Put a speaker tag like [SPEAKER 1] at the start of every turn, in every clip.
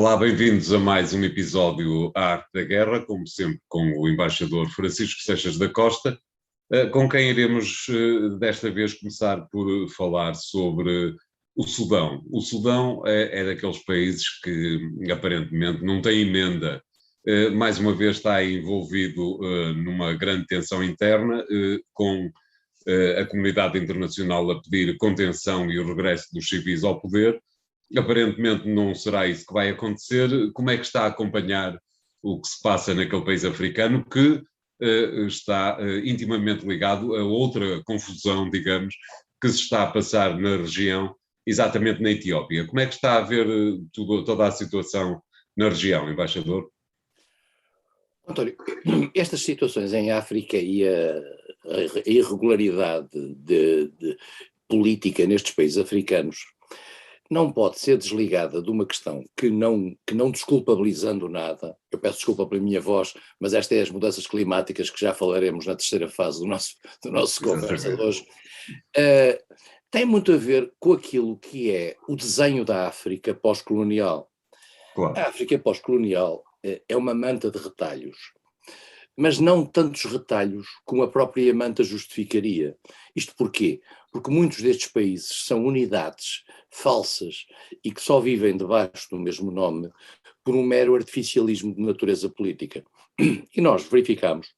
[SPEAKER 1] Olá, bem-vindos a mais um episódio A Arte da Guerra, como sempre com o embaixador Francisco Seixas da Costa, com quem iremos desta vez começar por falar sobre o Sudão. O Sudão é daqueles países que aparentemente não tem emenda, mais uma vez está envolvido numa grande tensão interna, com a comunidade internacional a pedir contenção e o regresso dos civis ao poder. Aparentemente não será isso que vai acontecer. Como é que está a acompanhar o que se passa naquele país africano que está intimamente ligado a outra confusão, digamos, que se está a passar na região, exatamente na Etiópia? Como é que está a ver toda a situação na região, embaixador?
[SPEAKER 2] António, estas situações em África e a irregularidade de política nestes países africanos não pode ser desligada de uma questão que não desculpabilizando nada, eu peço desculpa pela minha voz, mas estas é as mudanças climáticas que já falaremos na terceira fase do nosso conversa de hoje, tem muito a ver com aquilo que é o desenho da África pós-colonial.
[SPEAKER 1] Claro.
[SPEAKER 2] A África pós-colonial é uma manta de retalhos, mas não tantos retalhos como a própria manta justificaria. Isto porquê? Porque muitos destes países são unidades falsas e que só vivem debaixo do mesmo nome por um mero artificialismo de natureza política. E nós verificamos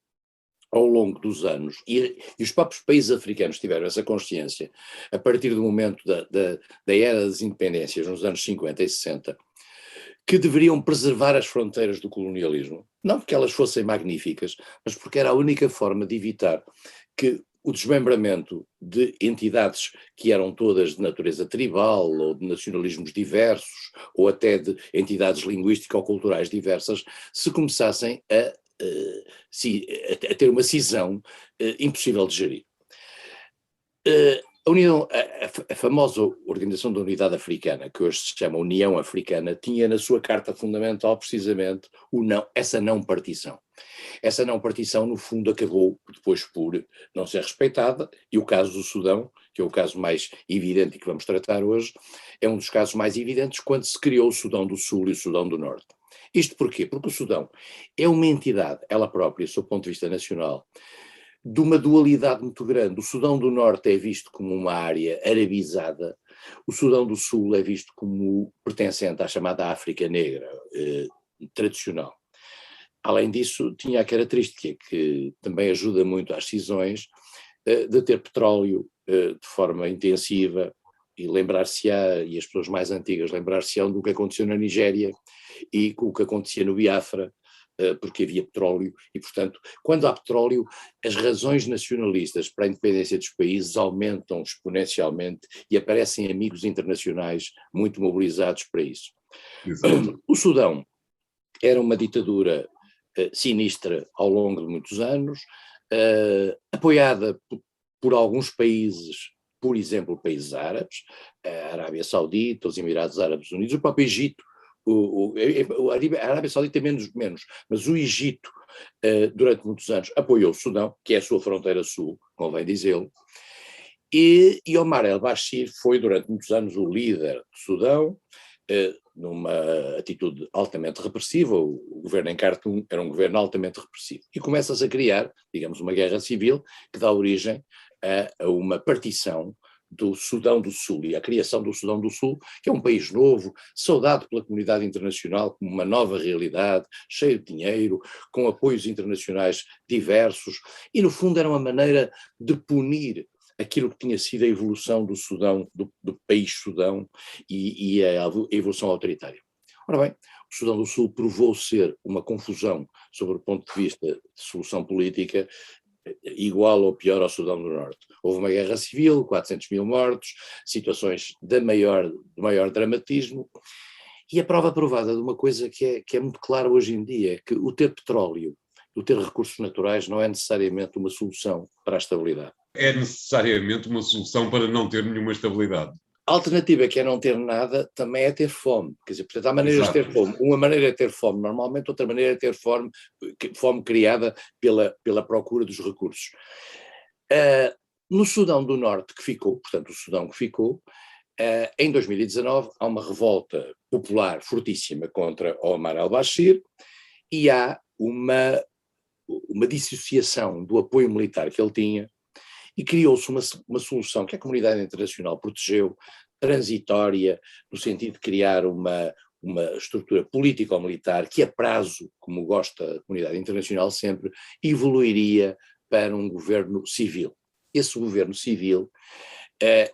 [SPEAKER 2] ao longo dos anos, e os próprios países africanos tiveram essa consciência a partir do momento da era das independências, nos anos 50 e 60, que deveriam preservar as fronteiras do colonialismo, não porque elas fossem magníficas, mas porque era a única forma de evitar que o desmembramento de entidades que eram todas de natureza tribal ou de nacionalismos diversos ou até de entidades linguístico-culturais diversas se começassem a ter uma cisão impossível de gerir. A famosa Organização da Unidade Africana, que hoje se chama União Africana, tinha na sua carta fundamental precisamente essa não partição. Essa não partição, no fundo, acabou depois por não ser respeitada, e o caso do Sudão, que é o caso mais evidente e que vamos tratar hoje, é um dos casos mais evidentes quando se criou o Sudão do Sul e o Sudão do Norte. Isto porquê? Porque o Sudão é uma entidade, ela própria, do seu ponto de vista nacional, de uma dualidade muito grande. O Sudão do Norte é visto como uma área arabizada, o Sudão do Sul é visto como pertencente à chamada África Negra, tradicional. Além disso, tinha a característica que também ajuda muito às cisões, de ter petróleo de forma intensiva, e lembrar-se-á, e as pessoas mais antigas lembrar-se-ão do que aconteceu na Nigéria e com o que acontecia no Biafra, porque havia petróleo e, portanto, quando há petróleo, as razões nacionalistas para a independência dos países aumentam exponencialmente e aparecem amigos internacionais muito mobilizados para isso.
[SPEAKER 1] Exato.
[SPEAKER 2] O Sudão era uma ditadura sinistra ao longo de muitos anos, apoiada por alguns países, por exemplo, países árabes, a Arábia Saudita, os Emirados Árabes Unidos, o próprio Egito. A Arábia Saudita menos, mas o Egito, durante muitos anos, apoiou o Sudão, que é a sua fronteira sul, convém dizê-lo, e Omar el-Bashir foi durante muitos anos o líder do Sudão, numa atitude altamente repressiva. O governo em Khartoum era um governo altamente repressivo, e começa-se a criar, digamos, uma guerra civil que dá origem a uma partição do Sudão do Sul e a criação do Sudão do Sul, que é um país novo, saudado pela comunidade internacional como uma nova realidade, cheio de dinheiro, com apoios internacionais diversos, e no fundo era uma maneira de punir aquilo que tinha sido a evolução do Sudão, do país Sudão e a evolução autoritária. Ora bem, o Sudão do Sul provou ser uma confusão sobre o ponto de vista de solução política igual ou pior ao Sudão do Norte. Houve uma guerra civil, 400 mil mortos, situações de maior dramatismo, e a prova provada de uma coisa que é muito clara hoje em dia, é que o ter petróleo, o ter recursos naturais não é necessariamente uma solução para a estabilidade.
[SPEAKER 1] É necessariamente uma solução para não ter nenhuma estabilidade.
[SPEAKER 2] A alternativa que é não ter nada também é ter fome. Quer dizer, portanto, há maneiras de ter fome. Uma maneira é ter fome normalmente, outra maneira é ter fome criada pela procura dos recursos. No Sudão do Norte que ficou, portanto o Sudão que ficou, Em 2019 há uma revolta popular fortíssima contra Omar al-Bashir e há uma dissociação do apoio militar que ele tinha e criou-se uma solução que a comunidade internacional protegeu, transitória, no sentido de criar uma estrutura político-militar que a prazo, como gosta a comunidade internacional sempre, evoluiria para um governo civil. Esse governo civil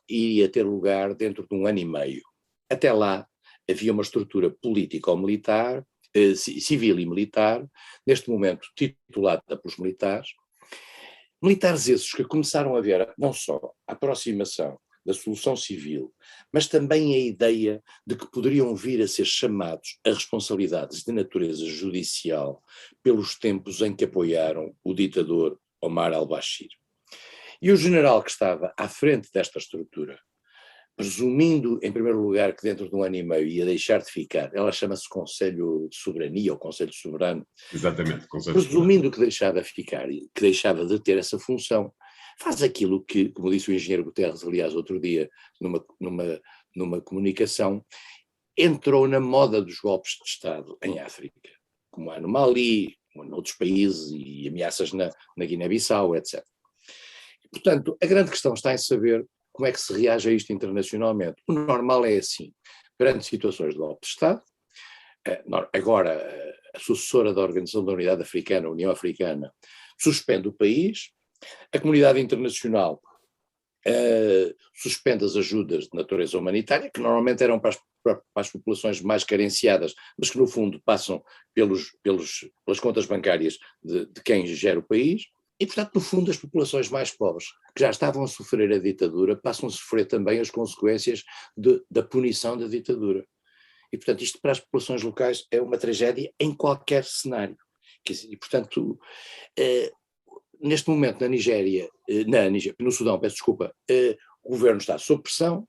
[SPEAKER 2] iria ter lugar dentro de 1 ano e meio. Até lá havia uma estrutura político-militar, civil e militar, neste momento titulada pelos militares esses que começaram a ver não só a aproximação da solução civil, mas também a ideia de que poderiam vir a ser chamados a responsabilidades de natureza judicial pelos tempos em que apoiaram o ditador Omar al-Bashir. E o general que estava à frente desta estrutura, presumindo, em primeiro lugar, que dentro de 1 ano e meio ia deixar de ficar, ela chama-se Conselho de Soberania ou Conselho Soberano.
[SPEAKER 1] Exatamente, Conselho
[SPEAKER 2] presumindo que deixava de ficar e que deixava de ter essa função, faz aquilo que, como disse o engenheiro Guterres, aliás, outro dia, numa comunicação, entrou na moda dos golpes de Estado em África, como há no Mali, como noutros países, e ameaças na Guiné-Bissau, etc. E, portanto, a grande questão está em saber como é que se reage a isto internacionalmente. O normal é assim, perante situações de golpe de Estado, agora a sucessora da Organização da Unidade Africana, a União Africana, suspende o país, a comunidade internacional suspende as ajudas de natureza humanitária, que normalmente eram para as populações mais carenciadas, mas que no fundo passam pelas contas bancárias de quem gera o país, e portanto no fundo as populações mais pobres, que já estavam a sofrer a ditadura, passam a sofrer também as consequências da punição da ditadura. E, portanto, isto para as populações locais é uma tragédia em qualquer cenário. E, portanto, neste momento no Sudão, peço desculpa, o governo está sob pressão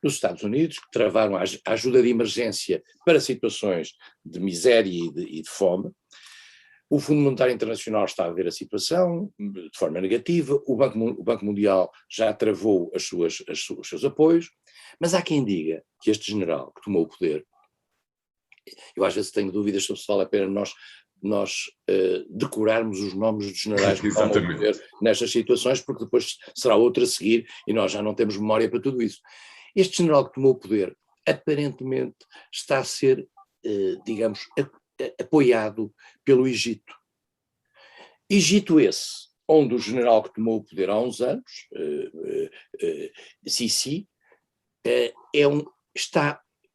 [SPEAKER 2] nos Estados Unidos, que travaram a ajuda de emergência para situações de miséria e de fome. O Fundo Monetário Internacional está a ver a situação de forma negativa, o Banco Mundial já travou os seus apoios, mas há quem diga que este general que tomou o poder, eu às vezes tenho dúvidas sobre se vale a pena nós decorarmos os nomes dos generais que tomam o poder nestas situações, porque depois será outro a seguir e nós já não temos memória para tudo isso. Este general que tomou o poder aparentemente está a ser, digamos, apoiado pelo Egito. Egito esse, onde o general que tomou o poder há uns anos, Sisi,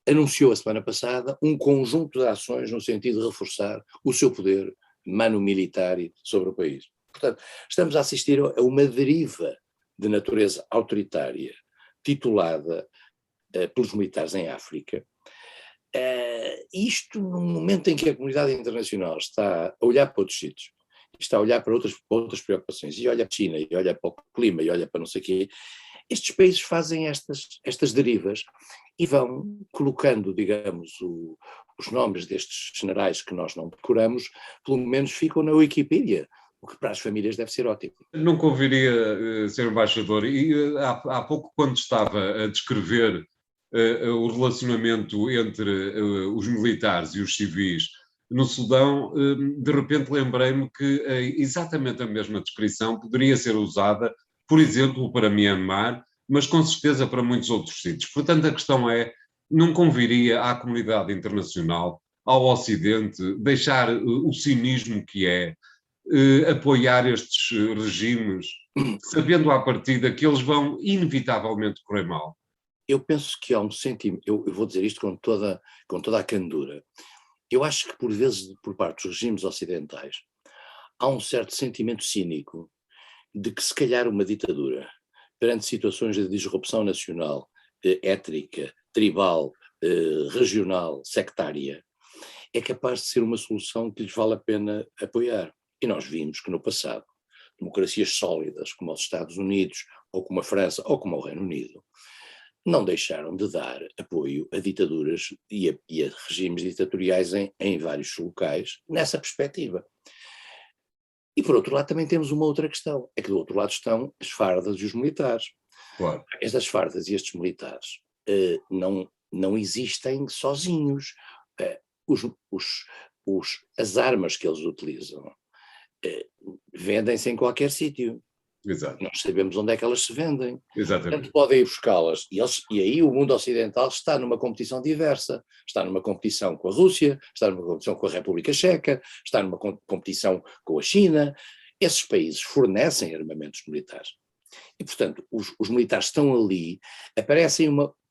[SPEAKER 2] anunciou a semana passada um conjunto de ações no sentido de reforçar o seu poder mano-militar sobre o país. Portanto, estamos a assistir a uma deriva de natureza autoritária titulada pelos militares em África. Isto num momento em que a comunidade internacional está a olhar para outros sítios, está a olhar para outras preocupações, e olha para a China, e olha para o clima, e olha para não sei o quê. Estes países fazem estas derivas e vão colocando, digamos, os nomes destes generais que nós não decoramos, pelo menos ficam na Wikipédia, o que para as famílias deve ser ótimo.
[SPEAKER 1] Não conviria, Sr. Embaixador, e há pouco quando estava a descrever o relacionamento entre os militares e os civis no Sudão, de repente lembrei-me que exatamente a mesma descrição poderia ser usada, por exemplo, para Myanmar, mas com certeza para muitos outros sítios. Portanto, a questão é, não conviria à comunidade internacional, ao Ocidente, deixar o cinismo que é apoiar estes regimes, sabendo à partida que eles vão inevitavelmente correr mal?
[SPEAKER 2] Eu penso que há um sentimento, eu vou dizer isto com toda a candura, eu acho que por vezes, por parte dos regimes ocidentais, há um certo sentimento cínico de que se calhar uma ditadura, perante situações de disrupção nacional, étnica, tribal, regional, sectária, é capaz de ser uma solução que lhes vale a pena apoiar. E nós vimos que no passado, democracias sólidas como os Estados Unidos, ou como a França, ou como o Reino Unido, não deixaram de dar apoio a ditaduras e a regimes ditatoriais em vários locais, nessa perspectiva. E por outro lado também temos uma outra questão, é que do outro lado estão as fardas e os militares.
[SPEAKER 1] Claro.
[SPEAKER 2] Estas fardas e estes militares não existem sozinhos. As armas que eles utilizam vendem-se em qualquer sítio.
[SPEAKER 1] Exato.
[SPEAKER 2] Nós sabemos onde é que elas se vendem.
[SPEAKER 1] Exatamente.
[SPEAKER 2] Portanto, podem ir buscá-las. E aí o mundo ocidental está numa competição diversa. Está numa competição com a Rússia, está numa competição com a República Checa, está numa competição com a China. Esses países fornecem armamentos militares. E, portanto, os militares estão ali,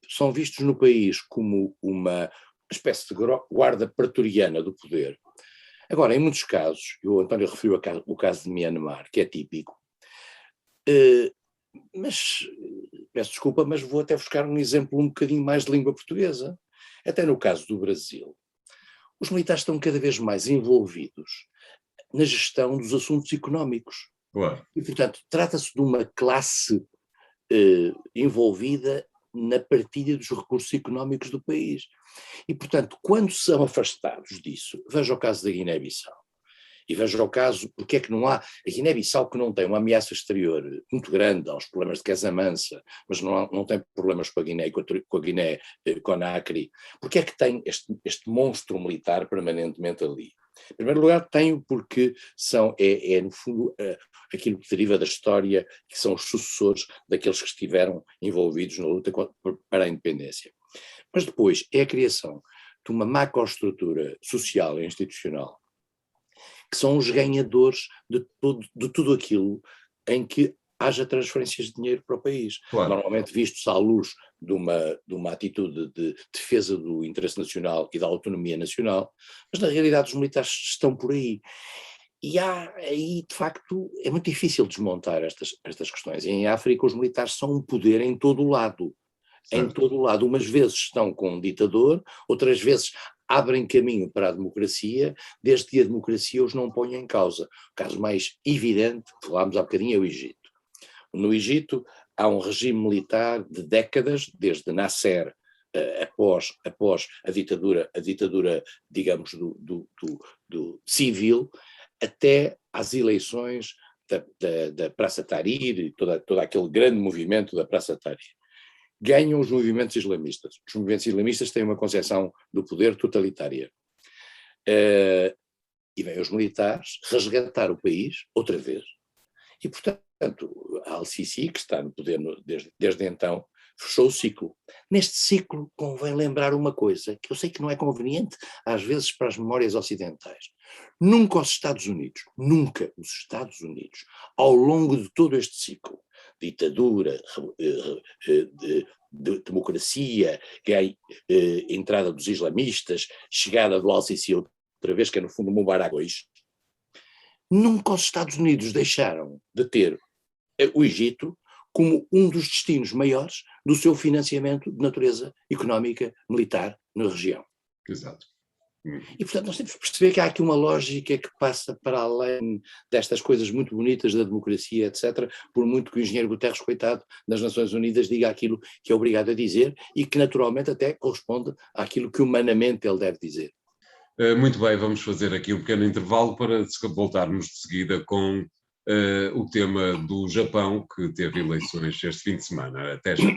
[SPEAKER 2] são vistos no país como uma espécie de guarda pretoriana do poder. Agora, em muitos casos, o António referiu o caso de Myanmar, que é típico, mas, peço desculpa, mas vou até buscar um exemplo um bocadinho mais de língua portuguesa. Até no caso do Brasil, os militares estão cada vez mais envolvidos na gestão dos assuntos económicos.
[SPEAKER 1] Claro.
[SPEAKER 2] E, portanto, trata-se de uma classe envolvida na partilha dos recursos económicos do país. E, portanto, quando são afastados disso, veja o caso da Guiné-Bissau, e veja o caso, porque é que não há, a Guiné-Bissau que não tem uma ameaça exterior muito grande, há os problemas de Casamance, mas não tem problemas com a Guiné, com a Guiné-Conakry, porque é que tem este monstro militar permanentemente ali? Em primeiro lugar, tenho porque no fundo, aquilo que deriva da história, que são os sucessores daqueles que estiveram envolvidos na luta para a independência. Mas depois é a criação de uma macroestrutura social e institucional, que são os ganhadores de tudo aquilo em que haja transferências de dinheiro para o país.
[SPEAKER 1] Claro.
[SPEAKER 2] Normalmente vistos à luz de uma atitude de defesa do interesse nacional e da autonomia nacional, mas na realidade os militares estão por aí. E aí, de facto, é muito difícil desmontar estas questões. E em África os militares são um poder em todo o lado. Em todo o lado. Umas vezes estão com um ditador, outras vezes abrem caminho para a democracia, desde que a democracia os não ponha em causa. O caso mais evidente, que falámos há bocadinho, é o Egito. No Egito há um regime militar de décadas, desde Nasser, após a ditadura, digamos, do civil, até às eleições da Praça Tahrir e todo aquele grande movimento da Praça Tahrir. Ganham os movimentos islamistas. Os movimentos islamistas têm uma concepção do poder totalitária. E vêm os militares resgatar o país outra vez. E, portanto, Al-Sisi, que está no poder desde então, fechou o ciclo. Neste ciclo convém lembrar uma coisa, que eu sei que não é conveniente às vezes para as memórias ocidentais. Nunca os Estados Unidos, ao longo de todo este ciclo, ditadura, democracia, entrada dos islamistas, chegada do Al-Sisi outra vez, que é no fundo Mubarak II, nunca os Estados Unidos deixaram de ter o Egito como um dos destinos maiores do seu financiamento de natureza económica, militar na região.
[SPEAKER 1] Exato.
[SPEAKER 2] E, portanto, nós temos que perceber que há aqui uma lógica que passa para além destas coisas muito bonitas da democracia, etc., por muito que o engenheiro Guterres, coitado, das Nações Unidas, diga aquilo que é obrigado a dizer e que naturalmente até corresponde àquilo que humanamente ele deve dizer.
[SPEAKER 1] Muito bem, vamos fazer aqui um pequeno intervalo para voltarmos de seguida com o tema do Japão, que teve eleições este fim de semana. Até já.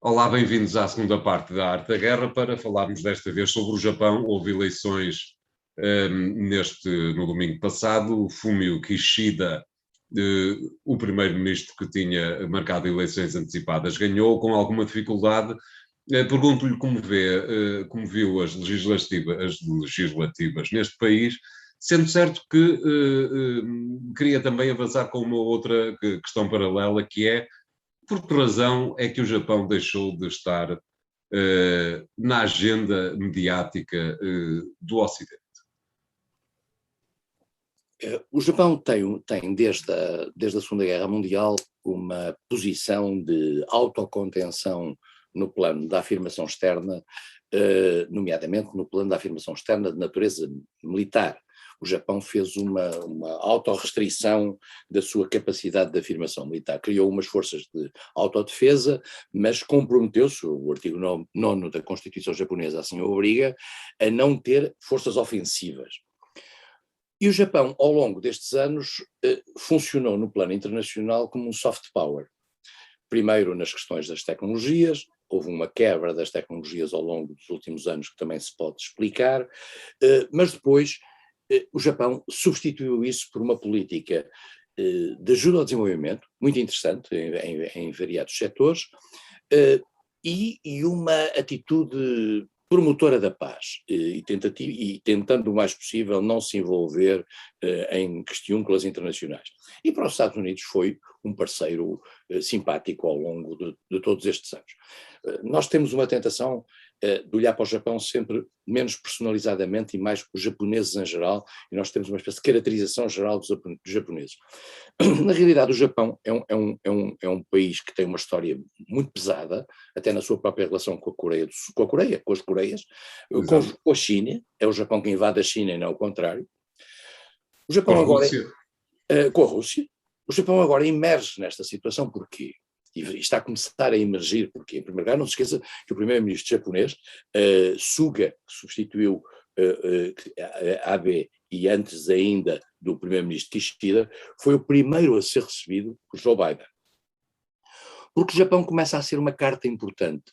[SPEAKER 1] Olá, bem-vindos à segunda parte da Arte da Guerra para falarmos desta vez sobre o Japão. Houve eleições no domingo passado. Fumio Kishida, o primeiro-ministro que tinha marcado eleições antecipadas, ganhou com alguma dificuldade. Pergunto-lhe como viu as legislativas neste país, sendo certo que queria também avançar com uma outra questão paralela, que é: por que razão é que o Japão deixou de estar na agenda mediática do Ocidente?
[SPEAKER 2] O Japão tem desde a Segunda Guerra Mundial uma posição de autocontenção no plano da afirmação externa, nomeadamente no plano da afirmação externa de natureza militar. O Japão fez uma autorrestrição da sua capacidade de afirmação militar. Criou umas forças de autodefesa, mas comprometeu-se, o artigo 9º da Constituição japonesa assim o obriga, a não ter forças ofensivas. E o Japão, ao longo destes anos, funcionou no plano internacional como um soft power. Primeiro nas questões das tecnologias, houve uma quebra das tecnologias ao longo dos últimos anos que também se pode explicar, mas depois o Japão substituiu isso por uma política de ajuda ao desenvolvimento, muito interessante em variados setores, e uma atitude promotora da paz e tentando o mais possível não se envolver em questiúnculas internacionais. E para os Estados Unidos foi um parceiro simpático ao longo de todos estes anos. Nós temos uma tentação de olhar para o Japão sempre menos personalizadamente e mais os japoneses em geral, e nós temos uma espécie de caracterização geral dos japoneses. Na realidade, o Japão é um país que tem uma história muito pesada, até na sua própria relação com a Coreia, com as Coreias, com a China. É o Japão que invade a China e não o contrário. O Japão agora, com a Rússia. O Japão agora emerge nesta situação, porquê? E está a começar a emergir, porque, em primeiro lugar, não se esqueça que o primeiro-ministro japonês, Suga, que substituiu Abe, e antes ainda do primeiro-ministro Kishida, foi o primeiro a ser recebido por Joe Biden. Porque o Japão começa a ser uma carta importante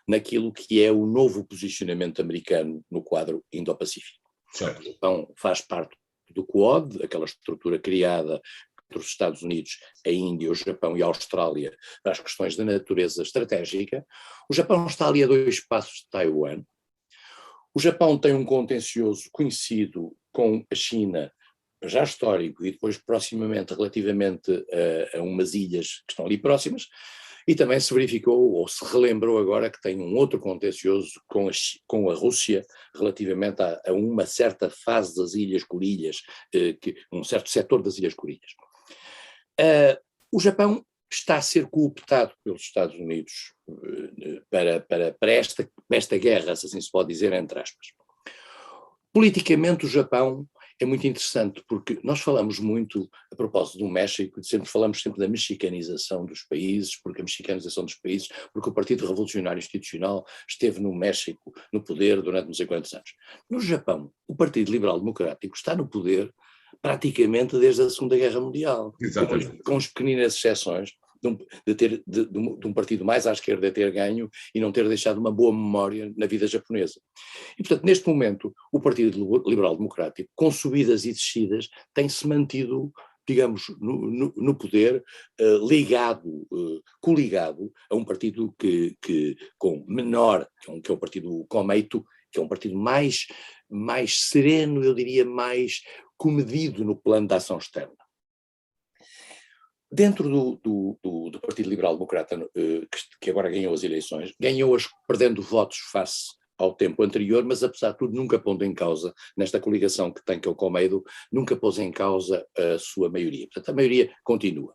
[SPEAKER 2] naquilo que é o novo posicionamento americano no quadro Indo-Pacífico. O Japão faz parte do Quad, aquela estrutura criada entre os Estados Unidos, a Índia, o Japão e a Austrália para as questões da natureza estratégica. O Japão está ali a 2 passos de Taiwan. O Japão tem um contencioso conhecido com a China, já histórico, e depois proximamente relativamente a umas ilhas que estão ali próximas, e também se verificou, ou se relembrou agora, que tem um outro contencioso com a Rússia relativamente a uma certa fase das Ilhas Kurilhas, um certo setor das Ilhas Kurilhas. O Japão está a ser cooptado pelos Estados Unidos para esta guerra, se assim se pode dizer, entre aspas. Politicamente, o Japão é muito interessante, porque nós falamos muito, a propósito do México, falamos sempre da mexicanização dos países, porque a mexicanização dos países, porque o Partido Revolucionário Institucional esteve no México no poder durante não sei quantos anos. No Japão, o Partido Liberal Democrático está no poder praticamente desde a Segunda Guerra Mundial, com as pequeninas exceções de um partido mais à esquerda ter ganho e não ter deixado uma boa memória na vida japonesa. E, portanto, neste momento, o Partido Liberal Democrático, com subidas e descidas, tem-se mantido, digamos, no poder, coligado a um partido com menor, que é o Partido Komeito, que é um partido mais sereno, eu diria, mais comedido no plano da ação externa. Dentro do Partido Liberal Democrata, que agora ganhou as eleições, ganhou-as perdendo votos face ao tempo anterior, mas apesar de tudo nunca pondo em causa, nesta coligação que tem que é o Komeito, nunca pôs em causa a sua maioria. Portanto, a maioria continua.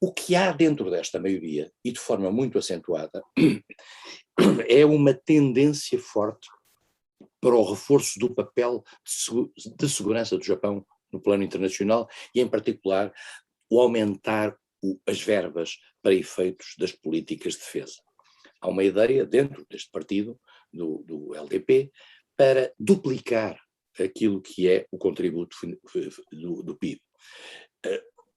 [SPEAKER 2] O que há dentro desta maioria, e de forma muito acentuada, é uma tendência forte para o reforço do papel de segurança do Japão no plano internacional e, em particular, o aumentar as verbas para efeitos das políticas de defesa. Há uma ideia dentro deste partido, do LDP, para duplicar aquilo que é o contributo do PIB,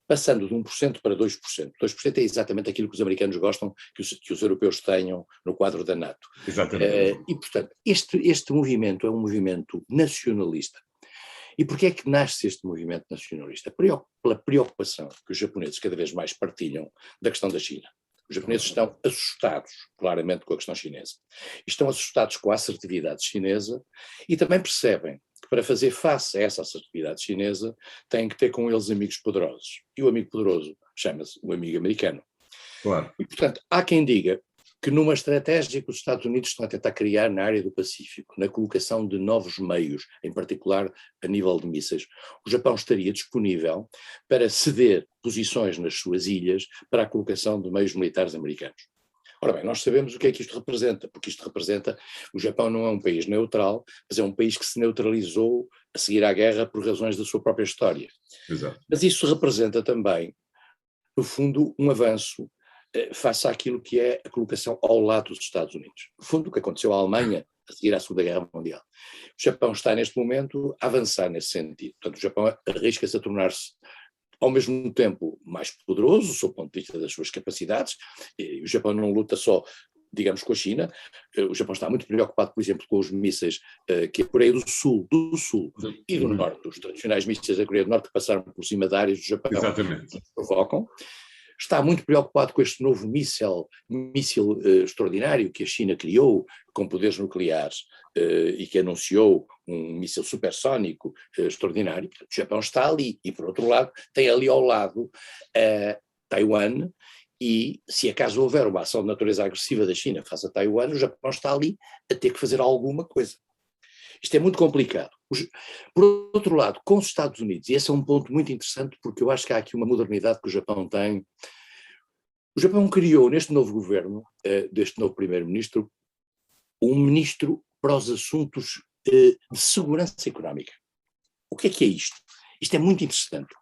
[SPEAKER 2] passando de 1% para 2%. 2% é exatamente aquilo que os americanos gostam que os europeus tenham no quadro da NATO.
[SPEAKER 1] Exatamente.
[SPEAKER 2] E, portanto, este movimento é um movimento nacionalista. E porquê é que nasce este movimento nacionalista? Pela preocupação que os japoneses cada vez mais partilham da questão da China. Os japoneses estão assustados, claramente, com a questão chinesa. Estão assustados com a assertividade chinesa e também percebem que para fazer face a essa assertividade chinesa têm que ter com eles amigos poderosos. E o amigo poderoso chama-se o amigo americano.
[SPEAKER 1] Claro.
[SPEAKER 2] E, portanto, há quem diga que numa estratégia que os Estados Unidos estão a tentar criar na área do Pacífico, na colocação de novos meios, em particular a nível de mísseis, o Japão estaria disponível para ceder posições nas suas ilhas para a colocação de meios militares americanos. Ora bem, nós sabemos o que é que isto representa, porque isto representa, o Japão não é um país neutral, mas é um país que se neutralizou a seguir à guerra por razões da sua própria história.
[SPEAKER 1] Exato.
[SPEAKER 2] Mas isso representa também, no fundo, um avanço face àquilo que é a colocação ao lado dos Estados Unidos. No fundo, o que aconteceu à Alemanha a seguir à Segunda Guerra Mundial. O Japão está neste momento a avançar nesse sentido. Portanto, o Japão arrisca-se a tornar-se ao mesmo tempo mais poderoso, sob o ponto de vista das suas capacidades. E o Japão não luta só, digamos, com a China. O Japão está muito preocupado, por exemplo, com os mísseis que a Coreia do Sul e do Norte, os tradicionais mísseis da Coreia do Norte que passaram por cima da área do Japão,
[SPEAKER 1] Exatamente.
[SPEAKER 2] que provocam. Está muito preocupado com este novo míssil extraordinário que a China criou, com poderes nucleares, e que anunciou um míssil supersónico extraordinário. O Japão está ali, e por outro lado tem ali ao lado Taiwan, e se acaso houver uma ação de natureza agressiva da China face a Taiwan, o Japão está ali a ter que fazer alguma coisa. Isto é muito complicado. Por outro lado, com os Estados Unidos, e esse é um ponto muito interessante, porque eu acho que há aqui uma modernidade que o Japão tem. O Japão criou, neste novo governo, deste novo primeiro-ministro, um ministro para os assuntos de segurança económica. O que é isto? Isto é muito interessante.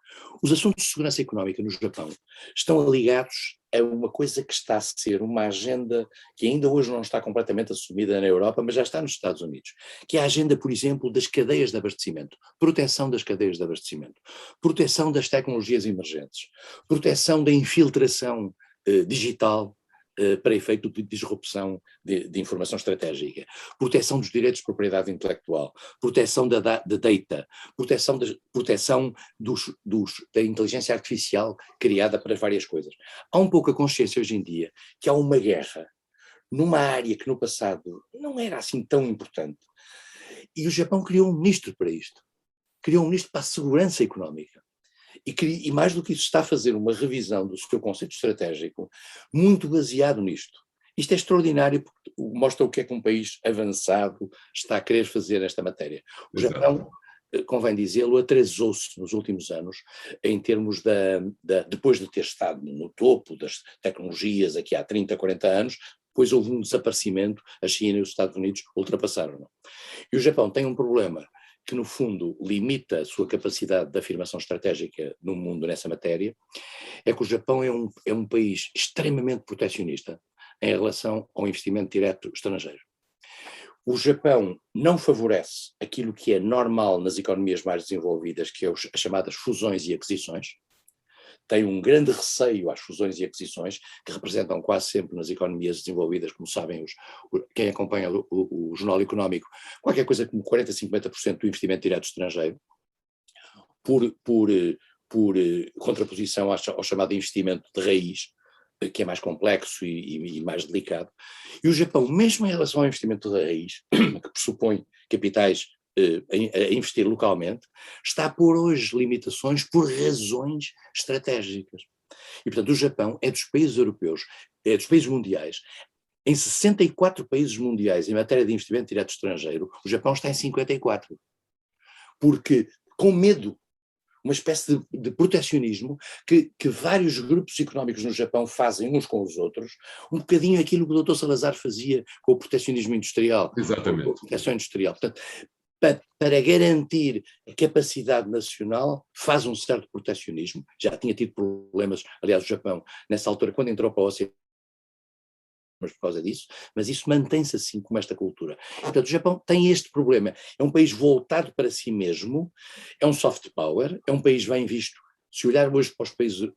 [SPEAKER 2] Os assuntos de segurança económica no Japão estão ligados a uma coisa que está a ser uma agenda que ainda hoje não está completamente assumida na Europa, mas já está nos Estados Unidos, que é a agenda, por exemplo, das cadeias de abastecimento, proteção das cadeias de abastecimento, proteção das tecnologias emergentes, proteção da infiltração digital para efeito de disrupção de informação estratégica, proteção dos direitos de propriedade intelectual, proteção da data, proteção da inteligência artificial criada para várias coisas. Há um pouco a consciência hoje em dia que há uma guerra numa área que no passado não era assim tão importante, e o Japão criou um ministro para isto, criou um ministro para a segurança económica. E mais do que isso, está a fazer uma revisão do seu conceito estratégico muito baseado nisto. Isto é extraordinário porque mostra o que é que um país avançado está a querer fazer nesta matéria. O Japão, convém dizê-lo, atrasou-se nos últimos anos em termos depois de ter estado no topo das tecnologias aqui há 30, 40 anos, depois houve um desaparecimento, a China e os Estados Unidos ultrapassaram-no. E o Japão tem um problema que no fundo limita a sua capacidade de afirmação estratégica no mundo nessa matéria, é que o Japão é um país extremamente protecionista em relação ao investimento direto estrangeiro. O Japão não favorece aquilo que é normal nas economias mais desenvolvidas, que é as chamadas fusões e aquisições. Tem um grande receio às fusões e aquisições, que representam quase sempre nas economias desenvolvidas, como sabem quem acompanha o Jornal Económico, qualquer coisa como 40% a 50% do investimento direto estrangeiro, por contraposição ao chamado investimento de raiz, que é mais complexo e mais delicado. E o Japão, mesmo em relação ao investimento de raiz, que pressupõe capitais a investir localmente, está a pôr hoje limitações por razões estratégicas. E, portanto, o Japão é dos países europeus, é dos países mundiais. Em 64 países mundiais em matéria de investimento direto estrangeiro, o Japão está em 54. Porque, com medo, uma espécie de protecionismo que vários grupos económicos no Japão fazem uns com os outros, um bocadinho aquilo que o Dr. Salazar fazia com o protecionismo industrial.
[SPEAKER 1] Exatamente.
[SPEAKER 2] Com a proteção industrial. Portanto, para garantir a capacidade nacional, faz um certo protecionismo. Já tinha tido problemas, aliás, o Japão, nessa altura, quando entrou para a OCDE, mas por causa disso, mas isso mantém-se assim como esta cultura. Portanto, o Japão tem este problema. É um país voltado para si mesmo, é um soft power, é um país bem visto. Se olhar hoje para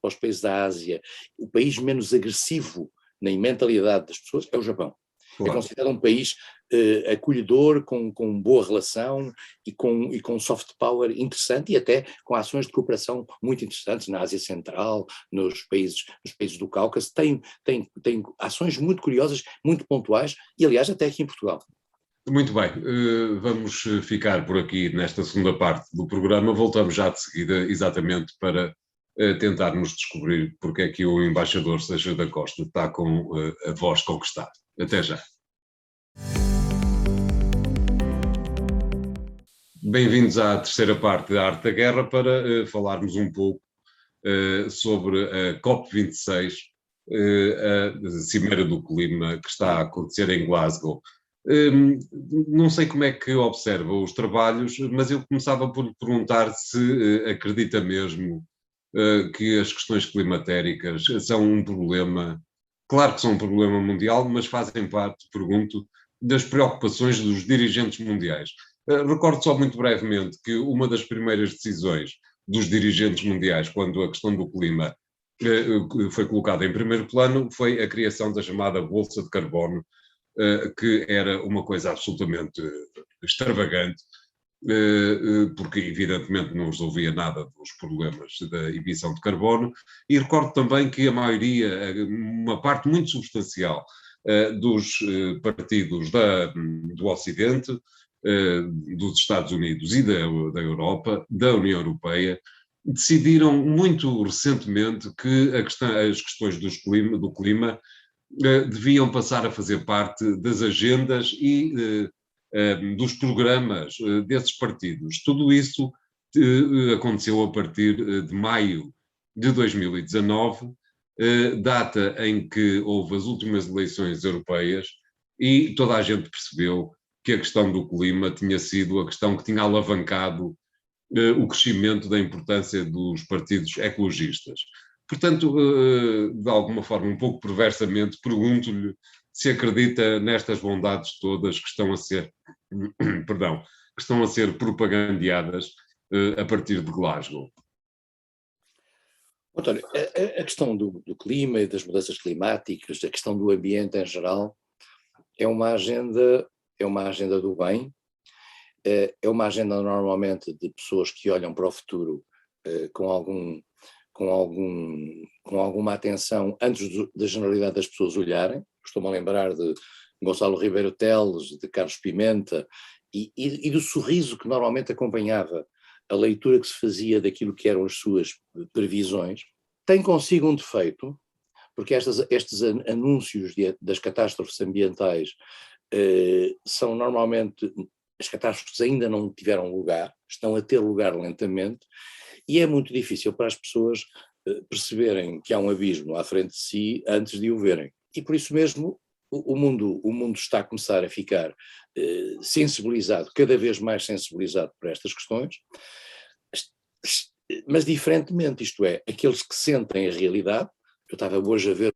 [SPEAKER 2] os países da Ásia, o país menos agressivo na mentalidade das pessoas é o Japão. Claro. É considerado um país acolhedor, com boa relação e com soft power interessante, e até com ações de cooperação muito interessantes na Ásia Central, nos países do Cáucaso. Tem ações muito curiosas, muito pontuais, e aliás até aqui em Portugal.
[SPEAKER 1] Muito bem, vamos ficar por aqui nesta segunda parte do programa. Voltamos já de seguida exatamente para tentarmos descobrir porque é que o embaixador Seixas da Costa está com a voz conquistada. Até já. Bem-vindos à terceira parte da Arte da Guerra para falarmos um pouco sobre a COP26, a Cimeira do Clima que está a acontecer em Glasgow. Não sei como é que observa os trabalhos, mas eu começava por perguntar se acredita mesmo que as questões climatéricas são um problema, claro que são um problema mundial, mas fazem parte, pergunto, das preocupações dos dirigentes mundiais. Recordo só muito brevemente que uma das primeiras decisões dos dirigentes mundiais, quando a questão do clima foi colocada em primeiro plano, foi a criação da chamada Bolsa de Carbono, que era uma coisa absolutamente extravagante, porque evidentemente não resolvia nada dos problemas da emissão de carbono, e recordo também que a maioria, uma parte muito substancial dos partidos do Ocidente, dos Estados Unidos e da Europa, da União Europeia, decidiram muito recentemente que as questões do clima deviam passar a fazer parte das agendas e dos programas desses partidos. Tudo isso aconteceu a partir de maio de 2019, data em que houve as últimas eleições europeias e toda a gente percebeu que a questão do clima tinha sido a questão que tinha alavancado o crescimento da importância dos partidos ecologistas. Portanto, de alguma forma, um pouco perversamente, pergunto-lhe se acredita nestas bondades todas que estão a ser, perdão, que estão a ser propagandeadas a partir de Glasgow.
[SPEAKER 2] António, a questão do clima e das mudanças climáticas, a questão do ambiente em geral, é uma agenda do bem, é uma agenda normalmente de pessoas que olham para o futuro com alguma atenção antes da generalidade das pessoas olharem. Estou-me a lembrar de Gonçalo Ribeiro Teles, de Carlos Pimenta, e do sorriso que normalmente acompanhava a leitura que se fazia daquilo que eram as suas previsões. Tem consigo um defeito, porque estes anúncios das catástrofes ambientais são normalmente, as catástrofes ainda não tiveram lugar, estão a ter lugar lentamente, e é muito difícil para as pessoas perceberem que há um abismo à frente de si antes de o verem. E por isso mesmo o mundo está a começar a ficar sensibilizado, cada vez mais sensibilizado por estas questões, mas diferentemente, isto é, aqueles que sentem a realidade. Eu estava hoje a ver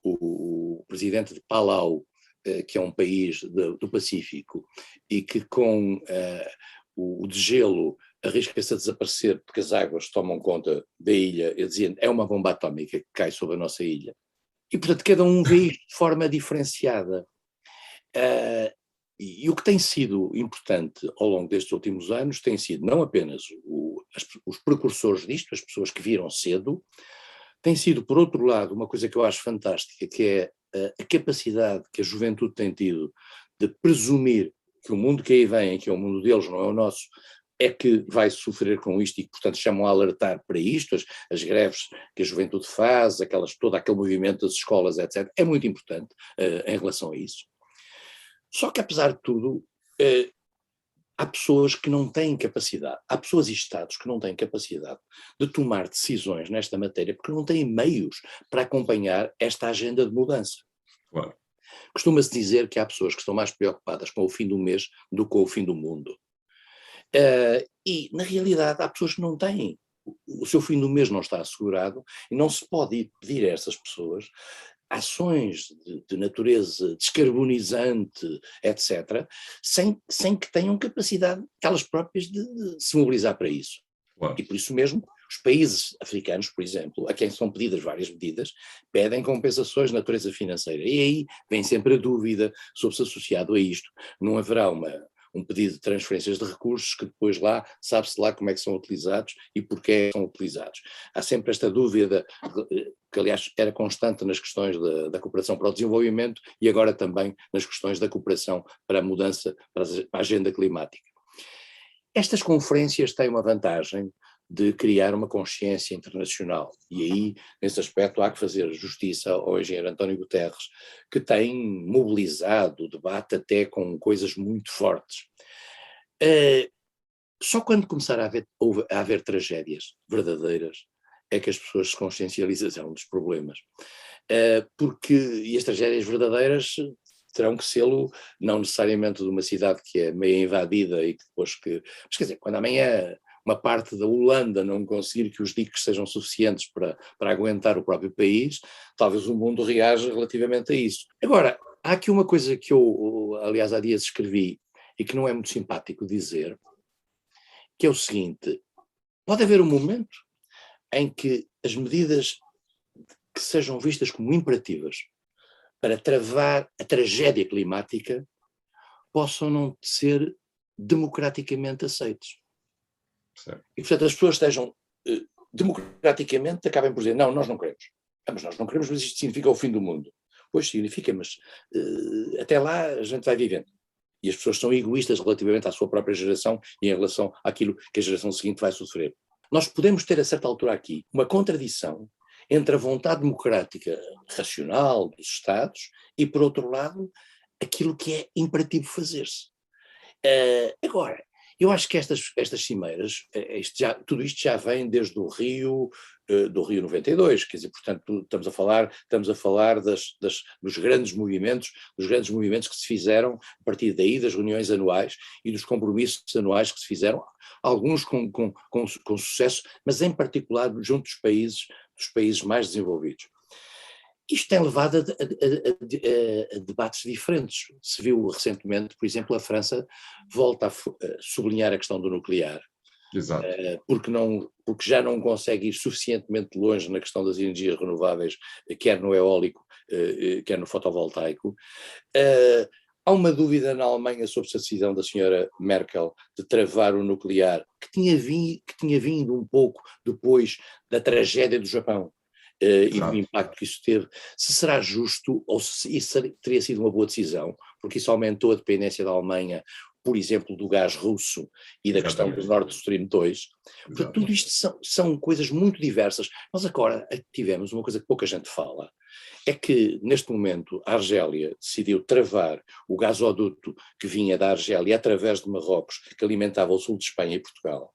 [SPEAKER 2] o presidente de Palau, que é um país do Pacífico, e que com o degelo arrisca-se a desaparecer porque as águas tomam conta da ilha, e dizendo é uma bomba atómica que cai sobre a nossa ilha. E portanto cada um vê isto de forma diferenciada. E o que tem sido importante ao longo destes últimos anos tem sido não apenas os precursores disto, as pessoas que viram cedo, tem sido, por outro lado, uma coisa que eu acho fantástica, que é a capacidade que a juventude tem tido de presumir que o mundo que aí vem, que é o mundo deles, não é o nosso, é que vai sofrer com isto e que, portanto, chamam a alertar para isto, as greves que a juventude faz, todo aquele movimento das escolas, etc. É muito importante em relação a isso. Só que, apesar de tudo, há pessoas que não têm capacidade, há pessoas e Estados que não têm capacidade de tomar decisões nesta matéria porque não têm meios para acompanhar esta agenda de mudança.
[SPEAKER 1] Claro.
[SPEAKER 2] Costuma-se dizer que há pessoas que estão mais preocupadas com o fim do mês do que com o fim do mundo. E, na realidade, há pessoas que não têm. O seu fim do mês não está assegurado e não se pode pedir a essas pessoas ações de natureza descarbonizante, etc., sem que tenham capacidade elas próprias de se mobilizar para isso. Claro. E por isso mesmo, os países africanos, por exemplo, a quem são pedidas várias medidas, pedem compensações de natureza financeira. E aí vem sempre a dúvida sobre se associado a isto não haverá um pedido de transferências de recursos que depois lá, sabe-se lá como é que são utilizados e porquê são utilizados. Há sempre esta dúvida, que aliás era constante nas questões da cooperação para o desenvolvimento e agora também nas questões da cooperação para a mudança, para a agenda climática. Estas conferências têm uma vantagem de criar uma consciência internacional e aí, nesse aspecto, há que fazer justiça ao engenheiro António Guterres, que tem mobilizado o debate até com coisas muito fortes. Só quando começar a haver tragédias verdadeiras é que as pessoas se consciencializam dos problemas. E as tragédias verdadeiras terão que sê-lo, não necessariamente de uma cidade que é meio invadida e que depois que... Mas quer dizer, quando amanhã uma parte da Holanda não conseguir que os diques sejam suficientes para aguentar o próprio país, talvez o mundo reaja relativamente a isso. Agora, há aqui uma coisa que eu, aliás, há dias escrevi e que não é muito simpático dizer, que é o seguinte: pode haver um momento em que as medidas que sejam vistas como imperativas para travar a tragédia climática possam não ser democraticamente aceites.
[SPEAKER 1] Certo.
[SPEAKER 2] E, portanto, as pessoas estejam democraticamente, acabem por dizer, não, nós não queremos. Mas nós não queremos, mas isto significa o fim do mundo. Pois significa, mas até lá a gente vai vivendo. E as pessoas são egoístas relativamente à sua própria geração e em relação àquilo que a geração seguinte vai sofrer. Nós podemos ter, a certa altura aqui, uma contradição entre a vontade democrática racional dos Estados e, por outro lado, aquilo que é imperativo fazer-se. Agora, eu acho que estas cimeiras, tudo isto já vem desde o Rio, do Rio 92, quer dizer, portanto, estamos a falar dos grandes movimentos que se fizeram a partir daí, das reuniões anuais e dos compromissos anuais que se fizeram, alguns com sucesso, mas em particular junto dos países mais desenvolvidos. Isto tem levado a debates diferentes. Se viu recentemente, por exemplo, a França volta a sublinhar a questão do nuclear.
[SPEAKER 1] Exato.
[SPEAKER 2] Porque já não consegue ir suficientemente longe na questão das energias renováveis, quer no eólico, quer no fotovoltaico. Há uma dúvida na Alemanha sobre a decisão da senhora Merkel de travar o nuclear, que tinha vindo um pouco depois da tragédia do Japão. E do impacto que isso teve, se será justo ou se isso teria sido uma boa decisão, porque isso aumentou a dependência da Alemanha, por exemplo, do gás russo e da questão do Nord Stream 2. Portanto, tudo isto são coisas muito diversas. Nós agora tivemos uma coisa que pouca gente fala, é que neste momento a Argélia decidiu travar o gasoduto que vinha da Argélia através de Marrocos, que alimentava o sul de Espanha e Portugal.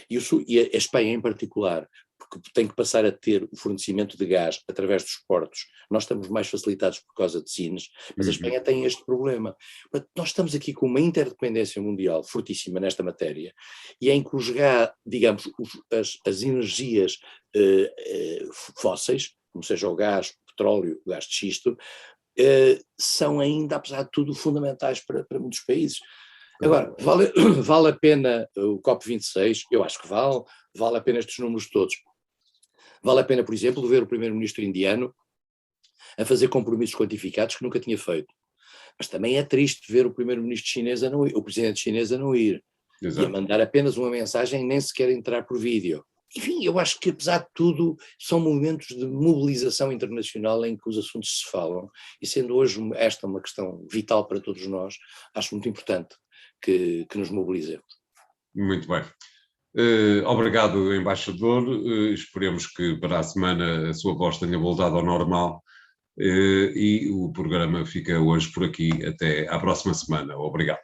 [SPEAKER 2] E a Espanha em particular, porque tem que passar a ter o fornecimento de gás através dos portos. Nós estamos mais facilitados por causa de Sines, mas a Espanha tem este problema. Nós estamos aqui com uma interdependência mundial fortíssima nesta matéria, e em que as energias fósseis, como seja o gás, o petróleo, o gás de xisto, são ainda, apesar de tudo, fundamentais para muitos países. Agora, vale a pena o COP26? Eu acho que vale a pena estes números todos. Vale a pena, por exemplo, ver o primeiro-ministro indiano a fazer compromissos quantificados que nunca tinha feito. Mas também é triste ver o primeiro-ministro chinês o presidente chinês a não ir. Exato. E a mandar apenas uma mensagem, nem sequer entrar por vídeo. Enfim, eu acho que, apesar de tudo, são momentos de mobilização internacional em que os assuntos se falam, e sendo hoje esta uma questão vital para todos nós, acho muito importante que nos mobilizemos.
[SPEAKER 1] Muito bem. Obrigado, embaixador. Esperemos que para a semana a sua voz tenha voltado ao normal, e o programa fica hoje por aqui. Até à próxima semana. Obrigado.